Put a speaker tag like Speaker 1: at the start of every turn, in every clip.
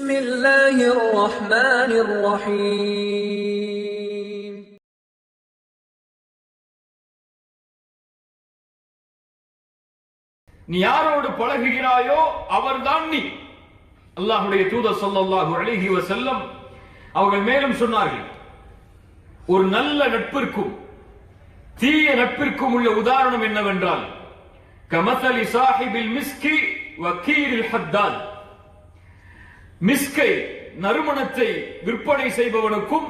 Speaker 1: بسم الله الرحمن الرحيم
Speaker 2: நீ யாரோடு பழகுகிறாயோ அவர்தான் நீ. அல்லாஹ்வுடைய தூதர் ஸல்லல்லாஹு அலைஹி வஸல்லம் அவர்கள் மேலும் சொன்னார்கள், ஒரு நல்ல நட்பிற்கும் தீய நட்பிற்கும் உள்ள உதாரணம் என்னவென்றால், கமஸலி சாஹிபில் மிஸ்கி வகீரில் ஹத்தாத். மிஸ்கை நறுமணத்தை விற்பனை செய்பவனுக்கும்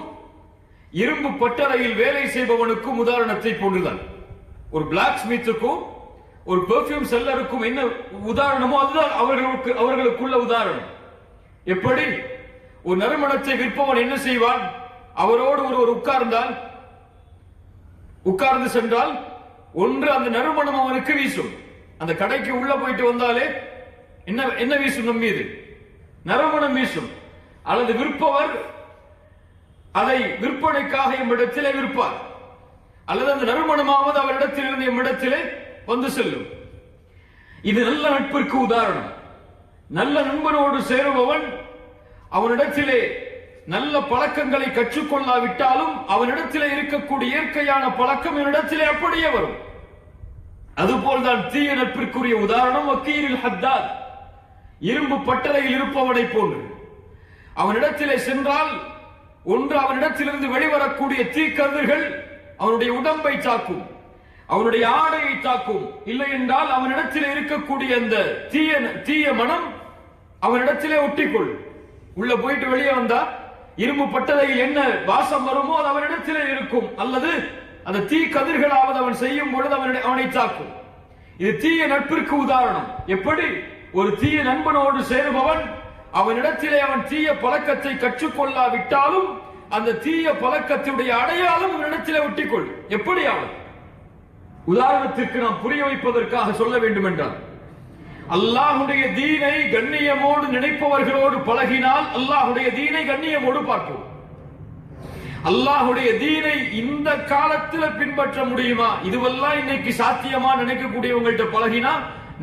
Speaker 2: இரும்பு பட்டறையில் வேலை செய்பவனுக்கும் உதாரணத்தை போன்றுதான். ஒரு பிளாக் ஸ்மித்துக்கும் ஒரு பெர்ஃபியூம் செல்லருக்கும் என்ன உதாரணமோ அதுதான் அவர்களுக்குள்ள உதாரணம். எப்படி? ஒரு நறுமணத்தை விற்பவன் என்ன செய்வான்? அவரோடு ஒருவர் உட்கார்ந்து சென்றால் ஒன்று அந்த நறுமணம் அவனுக்கு வீசும். அந்த கடைக்கு உள்ள போயிட்டு வந்தாலே என்ன வீசும்? நம் மீது நறுமணம் வீசும். அல்லது விற்பவர் அதை விற்பனைக்காக எம்மிடத்திலே விற்பார், அல்லது அந்த நறுமணமாவது அவரிடத்தில் இருந்து எம்மிடத்திலே வந்து செல்லும். இது நல்ல நட்பிற்கு உதாரணம். நல்ல நண்பனோடு சேருபவன் அவனிடத்திலே நல்ல பழக்கங்களை கற்றுக்கொள்ளாவிட்டாலும் அவனிடத்திலே இருக்கக்கூடிய இயற்கையான பழக்கம் என்னிடத்திலே அப்படியே வரும். அதுபோல்தான் தீய நட்பிற்குரிய உதாரணம் வக்கீரில் ஹத்தாத், இரும்பு பட்டறையில் இருப்பவனை போன்று. அவனிடத்திலே சென்றால் ஒன்று அவனிடத்திலிருந்து வெளிவரக்கூடிய தீக்கதிர்கள் அவனுடைய உடம்பை தாக்கும், அவனுடைய ஆடையை தாக்கும். இல்லை என்றால் அவனிடத்திலே இருக்கக்கூடிய அந்த தீய மனம் அவனிடத்திலே ஒட்டிக்கொள். உள்ள போயிட்டு வெளியே வந்தா இரும்பு பட்டறையில் என்ன வாசம் வருமோ அது அவனிடத்திலே இருக்கும், அல்லது அந்த தீ கதிர்களாவது அவன் செய்யும் பொழுது அவனை தாக்கும். இது தீய நட்பிற்கு உதாரணம். எப்படி? ஒரு தீய நண்பனோடு சேருபவன் அவனிடத்திலே அவன் தீய பழக்கத்தை கற்றுக்கொள்ளாவிட்டாலும் அந்த தீய பழக்கத்தினுடைய அடையாளம் அவனிடத்திலே ஒட்டிக்கொள். எப்படி அவன்? உதாரணத்திற்கு நாம் புரிய வைப்பதற்காக சொல்ல வேண்டும் என்றால், அல்லாஹுடைய தீனை கண்ணியமோடு நினைப்பவர்களோடு பழகினால் அல்லாஹுடைய தீனை கண்ணியமோடு பார்ப்போம். அல்லாஹுடைய தீனை இந்த காலத்தில் பின்பற்ற முடியுமா? இதுவெல்லாம் இன்னைக்கு சாத்தியமா நினைக்கக்கூடியவங்கள்ட்ட பழகினா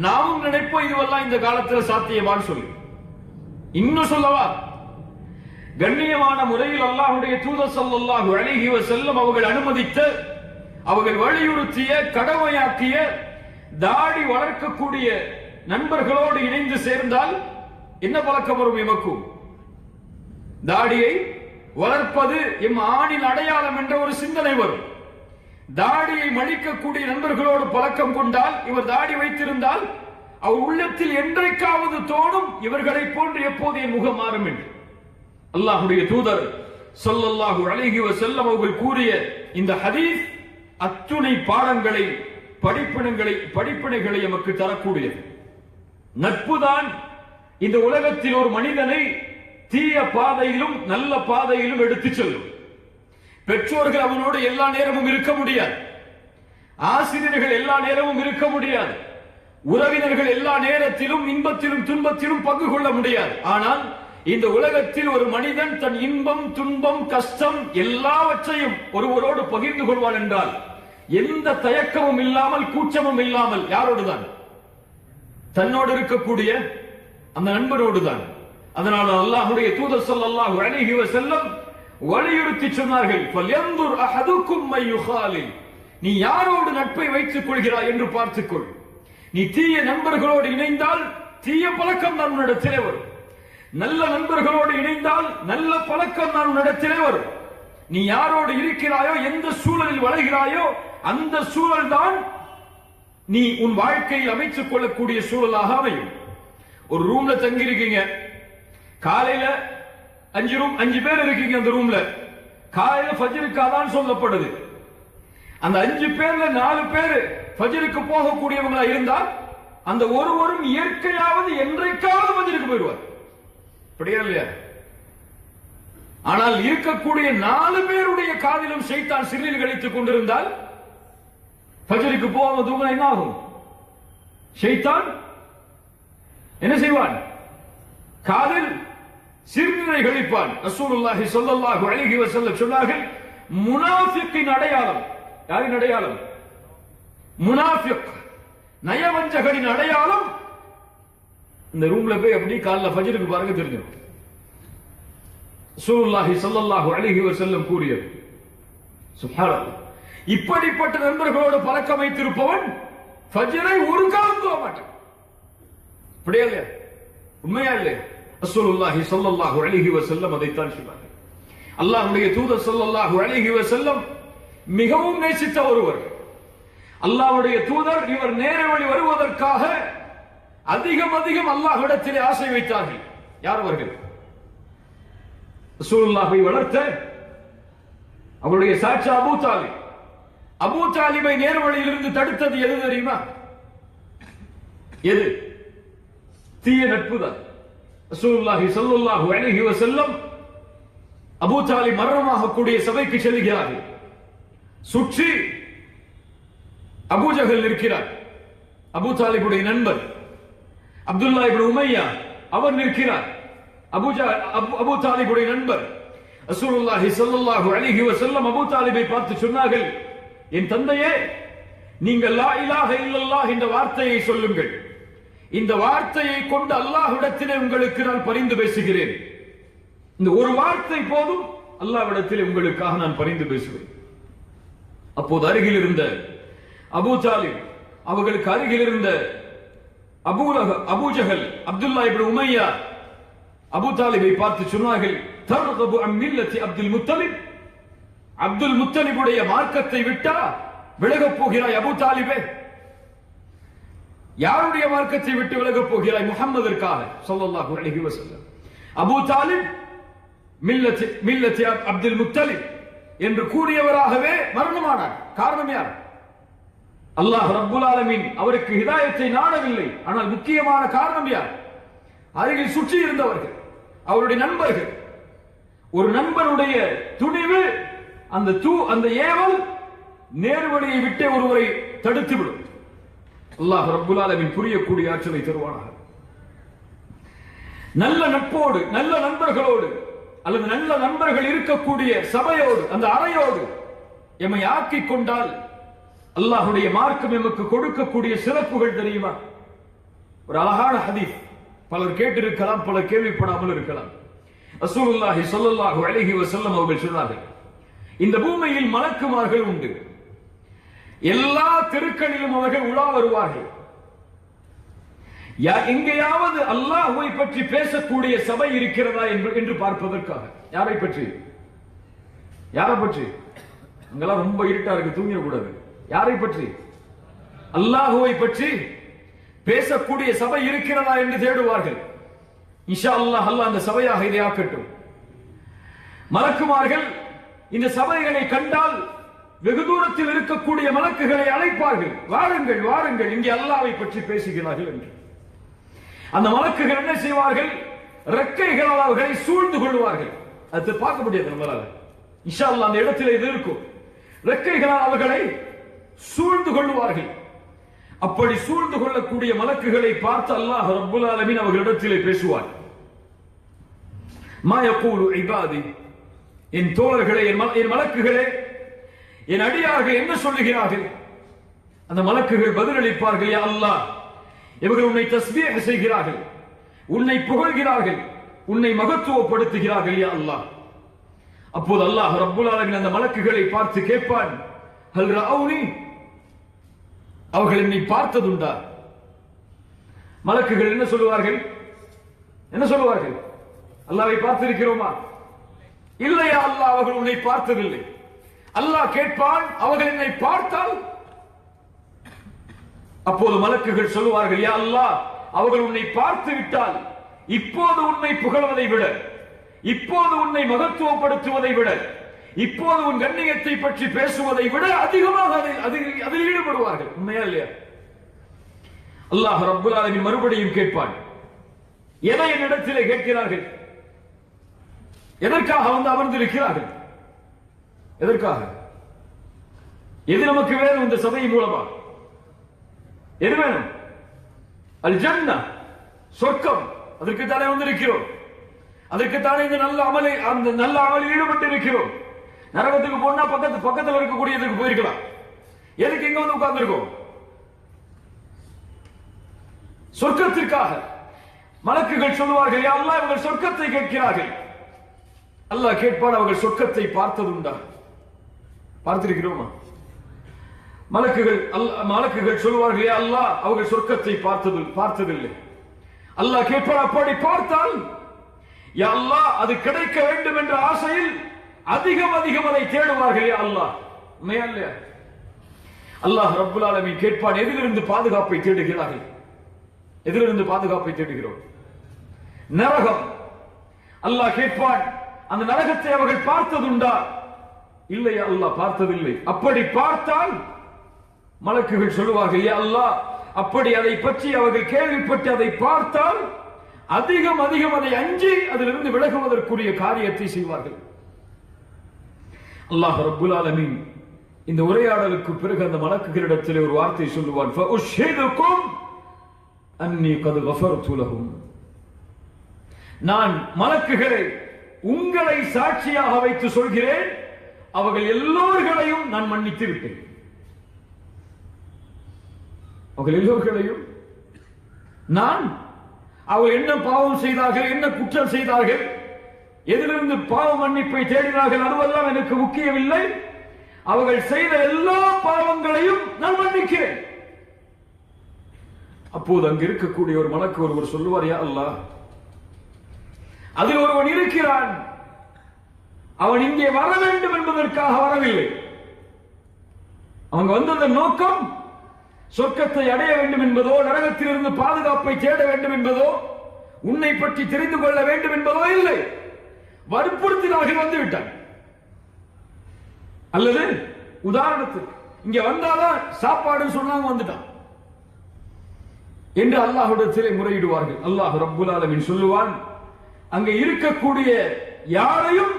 Speaker 2: நாமும் நினைப்போம் இதுவெல்லாம் இந்த காலத்தில் சாத்தியமான்னு சொல்லி. இன்னும் சொல்லவா, கண்ணியமான முறையில் அல்லாஹுடைய தூதர் ஸல்லல்லாஹு அலைஹி வஸல்லம் அவர்கள் அனுமதித்த, அவர்கள் வலியுறுத்திய, கடமையாக்கிய தாடி வளர்க்கக்கூடிய நண்பர்களோடு இணைந்து சேர்ந்தால் என்ன பழக்கம் வரும்? எமக்கும் தாடியை வளர்ப்பது எம் ஆணின் அடையாளம் என்ற ஒரு சிந்தனை வரும். தாடியை மழிக்கக்கூடிய நண்பர்களோடு பழக்கம் கொண்டால், இவர் தாடி வைத்திருந்தால் அவர் உள்ளத்தில் என்றைக்காவது தோணும், இவர்களை போன்று எப்போது என் முகம் மாறும் என்று. அல்லாஹுடைய தூதர் ஸல்லல்லாஹு அலைஹி வஸல்லம் அவர்கள் கூறிய இந்த ஹதீஸ் அத்துணை பாடங்களை, படிப்பினைகளை நமக்கு தரக்கூடியது. நட்புதான் இந்த உலகத்தில் ஒரு மனிதனை தீய பாதையிலும் நல்ல பாதையிலும் எடுத்து செல்லும். பெற்றோர்கள் அவனோடு எல்லா நேரமும் இருக்க முடியாது, ஆசிரியர்கள் எல்லா நேரமும் இருக்க முடியாது, உறவினர்கள் எல்லா நேரத்திலும் இன்பத்திலும் துன்பத்திலும் பங்கு கொள்ள முடியாது. ஆனால் இந்த உலகத்தில் ஒரு மனிதன் தன் இன்பம், துன்பம், கஷ்டம் எல்லாவற்றையும் ஒருவரோடு பகிர்ந்து கொள்வான் என்றால் எந்த தயக்கமும் இல்லாமல், கூச்சமும் இல்லாமல், யாரோடுதான்? தன்னோடு இருக்கக்கூடிய அந்த நண்பனோடு தான். அதனால அல்லாஹ்வுடைய தூதர் ஸல்லல்லாஹு அலைஹி வஸல்லம் வலியுறுத்தி சொன்னார்கள், ஃபல்யன்துர் அஹதுக்கும் மை யுகாலில். நீ யாரோடு நட்பை வைத்துக் கொள்கிறாய் என்று பார்த்துக்கொள். நீ தீய நண்பர்களோடு இணைந்தால் தீய பழக்கம் தான் உன்னிடத்திலே வரும். நல்ல நண்பர்களோடு இணைந்தால் நல்ல பழக்கம் தான் உன்னிடத்திலே வரும். நீ யாரோடு இருக்கிறாயோ, எந்த சூழலில் வளர்கிறாயோ அந்த சூழல் தான் நீ உன் வாழ்க்கையில் அமைத்துக் கொள்ளக்கூடிய சூழலாக அமையும். ஒரு ரூம்ல தங்கி இருக்கீங்க, காலையில 5 பேர் இருக்கீங்க அந்த ரூம்ல. காலையில ஃபஜ்ருக்கு அதான் சொல்லப்படுது. அந்த 5 பேர்ல 4 பேர் ஃபஜ்ருக்கு போகக்கூடியவங்களா இருந்தால் அந்த ஒருவரும் இயற்கையாவது என்றைக்காவது ஃபஜ்ருக்கு போயிடுவார். அப்படியா இல்லையா? ஆனால் இருக்கக்கூடிய 4 பேருடைய காதிலும் ஷைத்தான் சிறில் கழித்துக் கொண்டிருந்தால் ஃபஜ்ருக்கு போகாம தூங்கினா என்ன ஆகும்? ஷைத்தான் என்ன செய்வான்? காதில் சிறுநீரை கழிப்பான். ரசூலுல்லாஹி ஸல்லல்லாஹு அலைஹி வஸல்லம் சொன்னார்கள், முனாஃபிக்கின் அடையாளம். யாரின் அடையாளம்? முனாஃபிக், நயவஞ்சகரின் அடையாளம். இந்த ரூம்ல போய் அப்படி காலைல ஃபஜ்ருக்கு பாருங்க தெரிஞ்சிடும். ரசூலுல்லாஹி ஸல்லல்லாஹு அலைஹி வஸல்லம் கூறியது. சுப்ஹானல்லாஹ். இப்படிப்பட்ட நண்பர்களோடு பழக்கம் வைத்திருப்பவன் ஃபஜ்ரை ஒரு காலம் தூங்க மாட்டான். அப்படியா இல்லையா? உண்மையா இல்லையா? ரசூலுல்லாஹி ஸல்லல்லாஹு அலைஹி வஸல்லம் அதைத்தான் சொன்னார்கள். அல்லாஹ்வுடைய தூதர் ஸல்லல்லாஹு அலைஹி வஸல்லம் மிகவும் நேசித்த ஒருவர். அல்லாஹ்வுடைய தூதர் இவர் நேர வழி வருவதற்காக அதிகம் அதிகம் அல்லாஹ்விடத்திலே ஆசை வைத்தார்கள். யார் அவர்கள்? ரசூலுல்லாஹை வளர்த்த அவருடைய சாட்சி அபூ தாலிப். அபூ தாலிபை நேர வழியிலிருந்து தடுத்தது எது தெரியுமா? எது? தீய நட்பு தான். ரசூலுல்லாஹி ஸல்லல்லாஹு அலைஹி வஸல்லம் அபூ தாலிப் மரணமாக கூடிய சபைக்கு செல்கிறார்கள். சுற்றி அபூ ஜஹல் இருக்கிறார், அபூ தாலிபுடைய நண்பர். அப்துல்லா இப்னு உமையா அவர் நிற்கிறார், அபூ தாலிபுடைய நண்பர். ரசூலுல்லாஹி ஸல்லல்லாஹு அலைஹி வஸல்லம் அபூ தாலிபை பார்த்து சொன்னார்கள், என் தந்தையே, நீங்கள் லா இலாஹ இல்லல்லாஹ் என்ற வார்த்தையை சொல்லுங்கள். இந்த வார்த்தையை கொண்டு அல்லாஹ்விடத்திலே உங்களுக்கு நான் பரிந்து பேசுகிறேன். இந்த ஒரு வார்த்தை போதும், அல்லாஹ்விடத்திலே உங்களுக்காக நான் பரிந்து பேசுவேன். அப்போது அருகில் இருந்த அபூ தாலிப், அவர்களுக்கு அருகில் இருந்த அபூ ஜஹல், அப்துல்லா இப்னு உமையா அபூ தாலிபை பார்த்து சொன்னார்கள், தர்கபு அன் மில்லத்தி அப்துல் முத்தலிப், அப்துல் முத்தலிபுடைய மார்க்கத்தை விட்டா விலகப் போகிறாய் அபூ தாலிபே? யாருடைய மார்க்கத்தை விட்டு விலகப் போகிறாய்? முஹம்மதிற்காக ஸல்லல்லாஹு அலைஹி வஸல்லம். அபூ தாலிப் மில்லத்தி அப்துல் முத்தலிப் என்று கூறியவராகவே மரணமானார். காரணம் யார்? அல்லாஹ் ரப்புல் ஆலமீன் அவருக்கு ஹிதாயத்தை நாடவில்லை. ஆனால் முக்கியமான காரணம் யார்? அருகில் சுற்றி இருந்தவர்கள், அவருடைய நண்பர்கள். ஒரு நண்பனுடைய துணிவு, அந்த ஏவல் நேர்வழியை விட்டே ஒருவரை தடுத்துவிடும். அல்லாஹ் ரப்புல் ஆலமீன் புரியக்கூடிய ஆற்றலை தருவானாக. நல்ல நட்போடு, நல்ல நண்பர்களோடு, அல்லது நல்ல நண்பர்கள் இருக்கக்கூடிய சபையோடு, அந்த அறையோடு எம்மை ஆக்கிக் கொண்டால் அல்லாஹ்வுடைய மார்க்கம் எமக்கு கொடுக்கக்கூடிய சிறப்புகள் தெரியுமா? ஒரு அழகான ஹதீஸ், பலர் கேட்டிருக்கலாம், பலர் கேள்விப்படாமல் இருக்கலாம். ரசூலுல்லாஹி ஸல்லல்லாஹு அலைஹி வஸல்லம் அவர்கள் சொன்னார்கள், இந்த பூமியில் மலக்குமார்கள் உண்டு. எல்லா தெருக்களிலும் அவர்கள் உலா வருவார்கள். எங்கேயாவது அல்லாஹ்வை பற்றி பேசக்கூடிய சபை இருக்கிறதா என்று பார்ப்பதற்காக. யாரை பற்றி? யாரை பற்றி? அங்கெல்லாம் ரொம்ப இருட்டா இருக்கு, தூங்க கூடாது. யாரை பற்றி? அல்லாஹ்வை பற்றி பேசக்கூடிய சபை இருக்கிறதா என்று தேடுவார்கள். இன்ஷா அல்லாஹ், அல்லாஹ் அந்த சபையாக இதை ஆக்கட்டும். மலக்குமார்கள் இந்த சபைகளை கண்டால் வெகு தூரத்தில் இருக்கக்கூடிய மலக்குகளை அழைப்பார்கள், வாருங்கள் வாருங்கள், இங்கே அல்லாஹ்வை பற்றி பேசுகிறார்கள் என்று. அந்த மலக்குகள் என்ன செய்வார்கள்? ரெக்கைகளால் அவர்களை சூழ்ந்து கொள்வார்கள். அது பார்க்க முடியாது நம்மளால. இன்ஷா அல்லாஹ் அந்த இடத்தில் இது இருக்கும். ரெக்கைகளால் அவர்களை சூழ்ந்து கொள்வார்கள். அப்படி சூழ்ந்து கொள்ளக்கூடிய மலக்குகளை பார்த்து அல்லாஹ் ரப்புல் ஆலமீன் அவர்களிடத்திலே பேசுவார். மா யகூலு இபாதி, என் தோழர்களே, என் மலக்குகளே, என் அடியார்கள் என்ன சொல்லுகிறார்கள்? அந்த மலக்குகள் பதிலளிப்பார்கள், யா அல்லாஹ், இவர்கள் உன்னை தஸ்பீஹ் செய்கிறார்கள், உன்னை புகழ்கிறார்கள், உன்னை மகத்துவப்படுத்துகிறார்கள், யா அல்லாஹ். அப்போது அல்லாஹ் ரப்புல் ஆலமீன் அந்த மலக்குகளை பார்த்து கேட்பான், ஹல் ரஅவுனி, அவர்கள் என்னை பார்த்ததுண்டா? மலக்குகள் என்ன சொல்லுவார்கள்? என்ன சொல்லுவார்கள்? அல்லாஹ்வை பார்த்திருக்கிறோமா? இல்லையா அல்லாஹ், அவர்கள் உன்னை பார்த்ததில்லை. அல்லாஹ் கேட்பான், அவர்கள் என்னை பார்த்தால்? அப்போது மலக்குகள் சொல்லுவார்கள், யா அல்லாஹ், அவர்கள் உன்னை பார்த்து விட்டால் இப்போது உன்னை புகழ்வதை விட, இப்போது உன்னை மகத்துவப்படுத்துவதை விட, இப்போது உன் கண்ணியத்தை பற்றி பேசுவதை விட அதிகமாக அதில் ஈடுபடுவார்கள். உண்மையா இல்லையா? அல்லாஹ் ரப்புல் ஆலமீன் மறுபடியும் கேட்பான், எதை என்னிடத்திலே கேட்கிறார்கள்? எதற்காக வந்து அமர்ந்திருக்கிறார்கள்? எதற்காக? எது நமக்கு வேணும் இந்த சபை மூலமா? எது வேணும்? அல் ஜன்னா, சொர்க்கம். அதற்குத்தானே வந்திருக்கிறோம். அதற்குத்தானே இந்த நல்ல அமலில் ஈடுபட்டு இருக்கிறோம். நரகத்துக்கு போனா பக்கத்தில் இருக்கக்கூடியதுக்கு போயிருக்கலாம். எதுக்கு இங்க வந்து உட்கார்ந்திருக்கோம்? சொர்க்கத்திற்காக. மலக்குகள் சொல்லுவார்கள், யா அல்லாஹ், இவர்கள் சொர்க்கத்தை கேட்கிறார்கள். அல்லாஹ் கேட்பான், அவர்கள் சொர்க்கத்தை பார்த்ததுண்டா? பார்த்திருக்கிறோமா? மலக்குகள் சொல்வார்கள், அல்லாஹ் அவர்கள் சொர்க்கத்தை பார்த்ததில்லை. அல்லாஹ் கேட்பான், அப்படி பார்த்தால் யா அல்லாஹ் அது கிடைக்க வேண்டும் என்ற ஆசையில் அதிகம் அதை தேடுவார்கள். யா அல்லாஹ், உண்மையா இல்லையா? அல்லாஹ் ரப்புல் ஆலமீன் கேட்பான், எதிலிருந்து பாதுகாப்பை தேடுகிறார்கள்? எதிலிருந்து பாதுகாப்பை தேடுகிறோம்? நரகம். அல்லாஹ் கேட்பான், அந்த நரகத்தை அவர்கள் பார்த்ததுண்டா? இல்லையா அல்லாஹ், பார்த்ததில்லை. அப்படி பார்த்தால் மலக்குகள் சொல்லுவார்கள், யா அல்லாஹ் அப்படி அதை பற்றி அவர்கள் கேள்விப்பட்டு அதை பார்த்தால் அதிகம் அதை அஞ்சி அதிலிருந்து விலகுவதற்குரிய காரியத்தை செய்வார்கள். அல்லாஹ் ரப்புல் ஆலமீன் இந்த உரையாடலுக்கு பிறகு அந்த மலக்குகளிடத்தில் ஒரு வார்த்தை சொல்லுவான், ஃபஉஷ்ஹிதுக்கும் அன்னி கத் கஃபர்து லஹும். நான் மலக்குகளை உங்களை சாட்சியாக வைத்து சொல்கிறேன், அவர்கள் எல்லோர்களையும் நான் மன்னித்து விட்டேன். அவர்கள் எல்லோர்களையும் நான், அவர்கள் என்ன பாவம் செய்தார்கள், என்ன குற்றம் செய்தார்கள், எதிலிருந்து பாவ மன்னிப்பை தேடினார்கள், அதுவெல்லாம் எனக்கு முக்கியமில்லை. அவர்கள் செய்த எல்லா பாவங்களையும் நான் மன்னிக்கிறேன். அப்போது அங்கு இருக்கக்கூடிய ஒரு மலக்கு ஒருவர் சொல்லுவார், யா அல்லாஹ் அதில் ஒருவன் இருக்கிறான், அவன் இங்கே வர வேண்டும் என்பதற்காக வரவில்லை. அவங்க வந்ததன் நோக்கம் சொர்க்கத்தை அடைய வேண்டும் என்பதோ, நரகத்திலிருந்து பாதுகாப்பை தேட வேண்டும் என்பதோ, உன்னை பற்றி தெரிந்து கொள்ள வேண்டும் என்பதோ இல்லை. வற்புறுத்தினார்கள் வந்து விட்டான். அல்லது உதாரணத்துக்கு இங்க வந்தாதான் சாப்பாடு சொன்னாங்க வந்துட்டான் என்று அல்லாஹ்விடத்திலே முறையிடுவார்கள். அல்லாஹ் ரப்புல் ஆலமீன் சொல்லுவான், அங்கே இருக்கக்கூடிய யாரையும்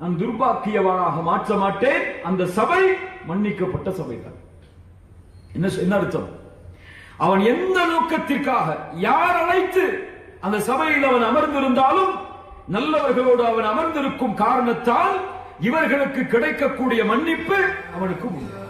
Speaker 2: நான் துர்பாக்கியவானாக மாற்ற மாட்டேன். அந்த சபை மன்னிக்கப்பட்ட சபை தான். என்ன அர்த்தம்? அவன் எந்த நோக்கத்திற்காக யார் அழைத்து அந்த சபையில் அவன் அமர்ந்திருந்தாலும் நல்லவர்களோடு அவன் அமர்ந்திருக்கும் காரணத்தால் இவர்களுக்கு கிடைக்கக்கூடிய மன்னிப்பு அவனுக்கு உண்டு.